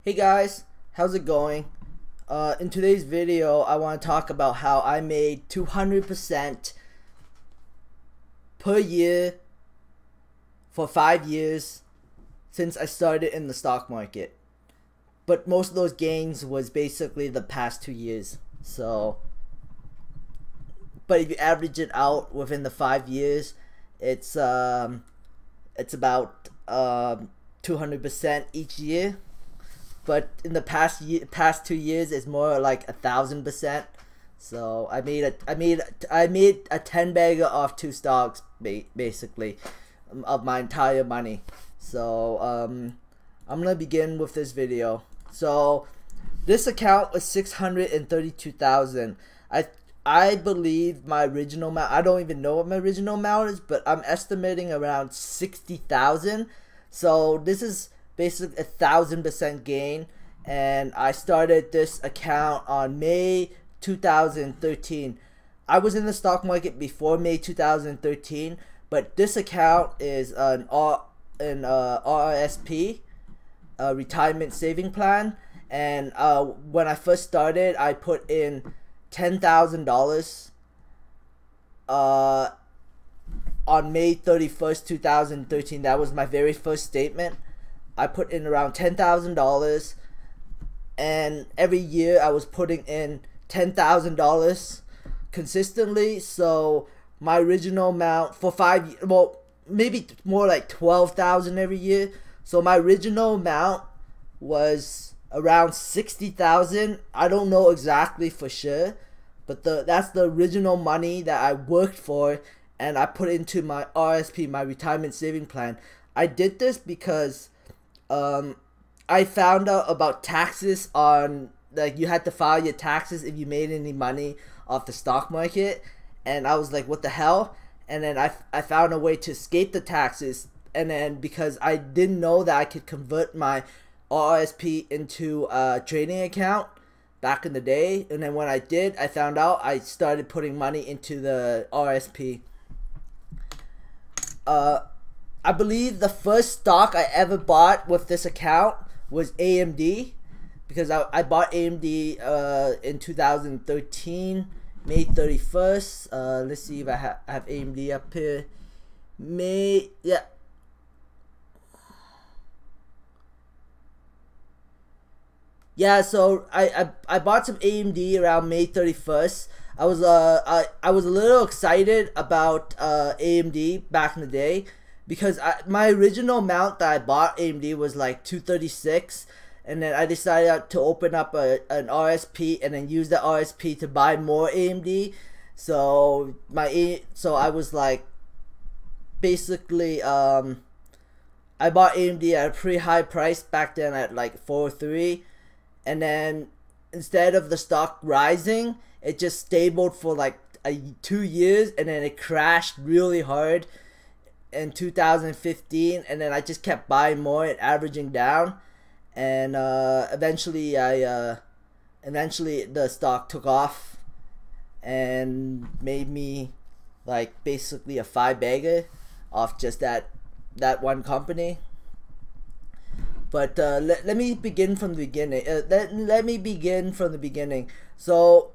Hey guys, how's it going? In today's video, I want to talk about how I made 200% per year for 5 years since I started in the stock market. But most of those gains was basically the past 2 years. But if you average it out within the 5 years, it's about 200% each year. But in the past 2 years, it's more like 1,000%. So I made a 10 bagger off 2 stocks basically of my entire money. So I'm gonna begin with this video. So this account was 632,000. I believe my original amount, I don't even know what my original amount is, but I'm estimating around 60,000. So this is basically 1,000% gain, and I started this account on May 2013. I was in the stock market before May 2013, but this account is an RRSP, a retirement saving plan, and when I first started, I put in $10,000 on May 31st, 2013. That was my very first statement. I put in around $10,000, and every year I was putting in $10,000 consistently. So my original amount for 5 years, well, maybe more like 12,000 every year. So my original amount was around 60,000. I don't know exactly for sure, but that's the original money that I worked for, and I put into my RSP, my retirement saving plan. I did this because I found out about taxes on, like, you had to file your taxes if you made any money off the stock market, and I was like, what the hell? And then I found a way to escape the taxes, and then because I didn't know that I could convert my RSP into a trading account back in the day, and then when I did, I found out, I started putting money into the RSP. I believe the first stock I ever bought with this account was AMD, because I bought AMD in 2013, May 31st. Let's see if I have AMD up here. Yeah, so I bought some AMD around May 31st. I was a little excited about AMD back in the day, because my original amount that I bought AMD was like 236, and then I decided to open up an RSP and then use the RSP to buy more AMD. So I was like, basically I bought AMD at a pretty high price back then at like 403, and then instead of the stock rising, it just stabled for like 2 years, and then it crashed really hard in 2015, and then I just kept buying more and averaging down, and eventually the stock took off and made me like basically a 5-bagger off just that one company. But let me begin from the beginning. Let me begin from the beginning. So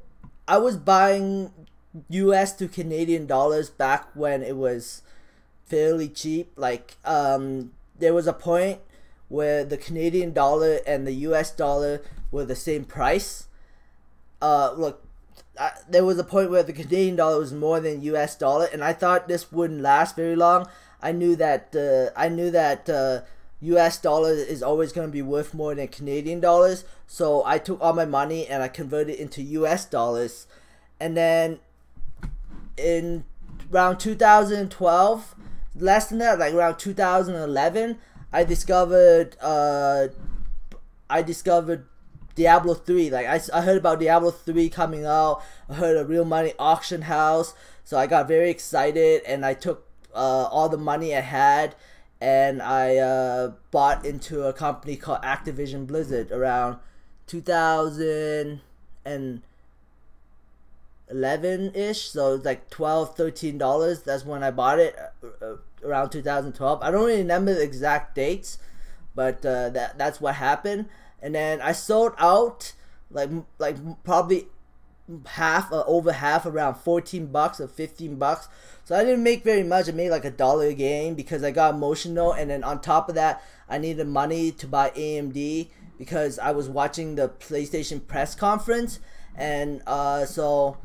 I was buying US to Canadian dollars back when it was fairly cheap. Like there was a point where the Canadian dollar and the US dollar were the same price. There was a point where the Canadian dollar was more than US dollar, and I thought this wouldn't last very long. I knew that US dollar is always going to be worth more than Canadian dollars, so I took all my money and I converted it into US dollars. And then in around 2012, less than that, like around 2011, I discovered Diablo 3. Like I heard about Diablo 3 coming out. I heard of Real Money Auction House, so I got very excited, and I took all the money I had, and I bought into a company called Activision Blizzard around 2011-ish. So it's like $12, $13. That's when I bought it, around 2012. I don't really remember the exact dates, but that's what happened. And then I sold out like probably half, over half, around $14 or $15. So I didn't make very much. I made like $1 a game because I got emotional, and then on top of that, I needed money to buy AMD because I was watching the PlayStation press conference, and so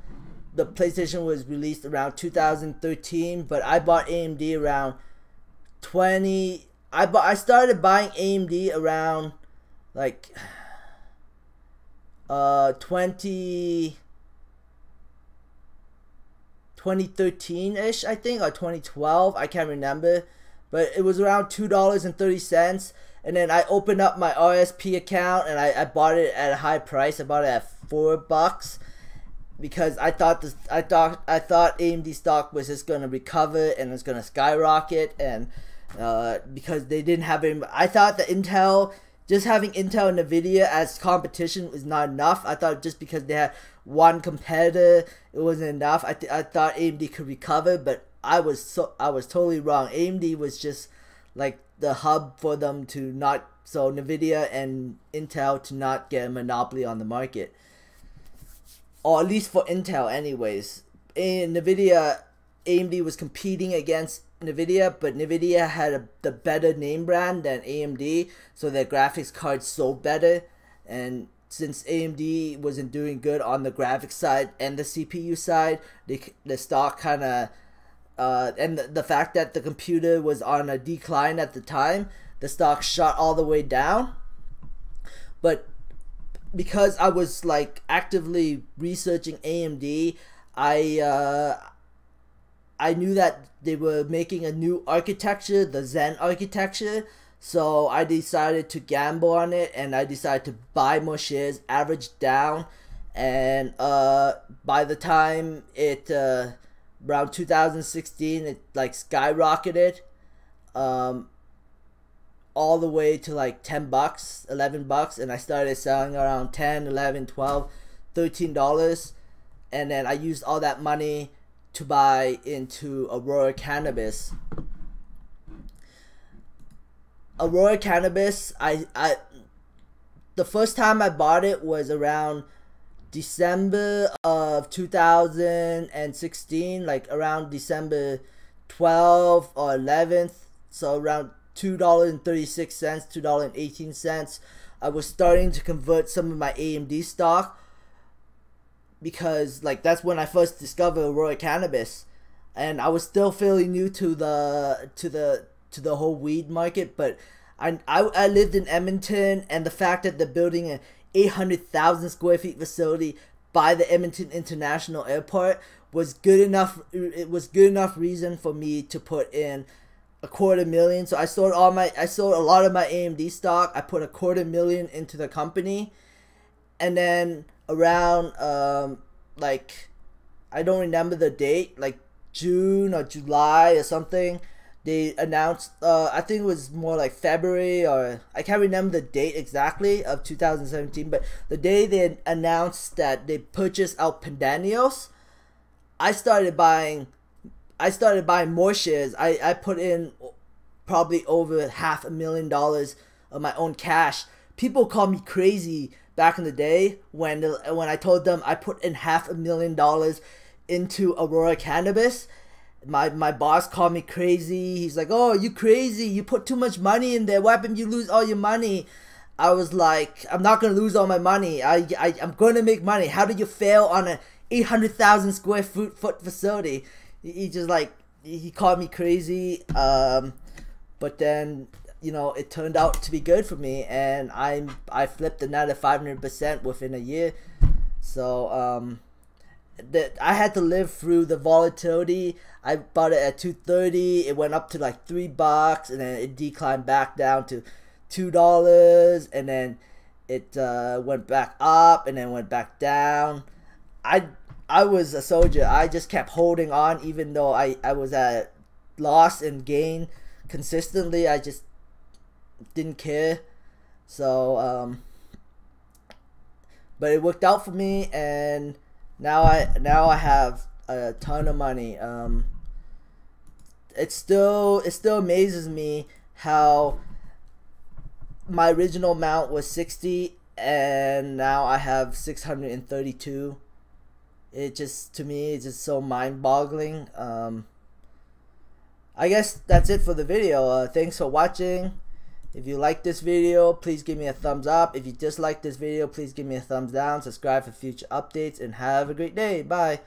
the PlayStation was released around 2013, but I bought AMD around 20. I started buying AMD around like 2013-ish, I think, or 2012. I can't remember, but it was around $2.30. And then I opened up my RSP account and I bought it at a high price. I bought it at $4 because I thought AMD stock was just gonna recover and it's gonna skyrocket, and because they didn't have any. I thought that just having Intel and Nvidia as competition was not enough. I thought just because they had one competitor, it wasn't enough. I thought AMD could recover, but I was totally wrong. AMD was just like the hub for them to not, so Nvidia and Intel to not get a monopoly on the market, or at least for Intel anyways. In Nvidia, AMD was competing against Nvidia, but Nvidia had the better name brand than AMD, so their graphics cards sold better. And since AMD wasn't doing good on the graphics side and the CPU side, the stock kind of and the fact that the computer was on a decline at the time, the stock shot all the way down. But because I was like actively researching AMD, I knew that they were making a new architecture, the Zen architecture. So I decided to gamble on it, and I decided to buy more shares, average down, and by the time it around 2016, it like skyrocketed all the way to like $10, $11, and I started selling around $10, $11, $12, $13, and then I used all that money to buy into Aurora Cannabis. Aurora Cannabis, the first time I bought it was around December of 2016, like around December 12th or 11th, so around $2.36, $2.18. I was starting to convert some of my AMD stock because like that's when I first discovered Aurora Cannabis, and I was still fairly new to the whole weed market. But I lived in Edmonton, and the fact that they're building an 800,000 square feet facility by the Edmonton International Airport was good enough. It was good enough reason for me to put in $250,000. So I sold a lot of my AMD stock. I put $250,000 into the company, and then around like I don't remember the date, like June or July or something, they announced, I think it was more like February, or I can't remember the date exactly of 2017, but the day they announced that they purchased out Pandanios, I started buying more shares. I put in probably over $500,000 of my own cash. People called me crazy back in the day when I told them I put in $500,000 into Aurora Cannabis. My boss called me crazy. He's like, "Oh, you crazy? You put too much money in there. What happened? You lose all your money?" I was like, "I'm not gonna lose all my money. I'm gonna make money. How do you fail on a 800,000 square foot facility?" He just like he called me crazy. But then it turned out to be good for me, and I flipped another 500% within a year. So that I had to live through the volatility. I bought it at $2.30. It went up to like $3, and then it declined back down to $2, and then it went back up, and then went back down. I was a soldier. I just kept holding on, even though I was at loss and gain consistently. I just didn't care. So but it worked out for me, and now I have a ton of money. It still amazes me how my original amount was 60, and now I have 632. It just, to me, it's just so mind-boggling. I guess that's it for the video. Thanks for watching. If you like this video, please give me a thumbs up. If you dislike this video, please give me a thumbs down. Subscribe for future updates, and have a great day. Bye.